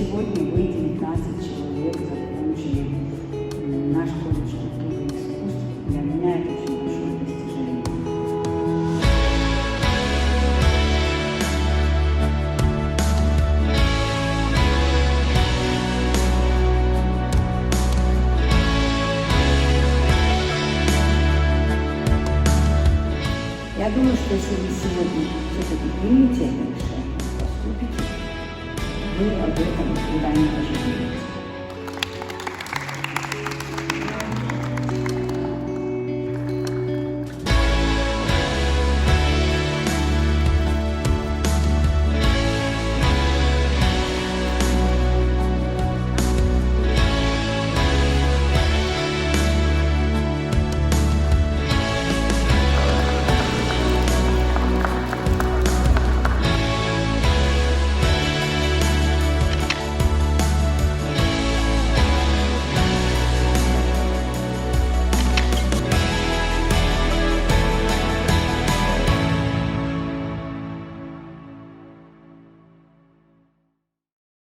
сегодня вы 19 человек закончили наш колледж культуры и искусств. Для меня это очень большое достижение. Я думаю, что если вы сегодня все-таки примете это решение, поступите, вы об этом никогда не пожалеете.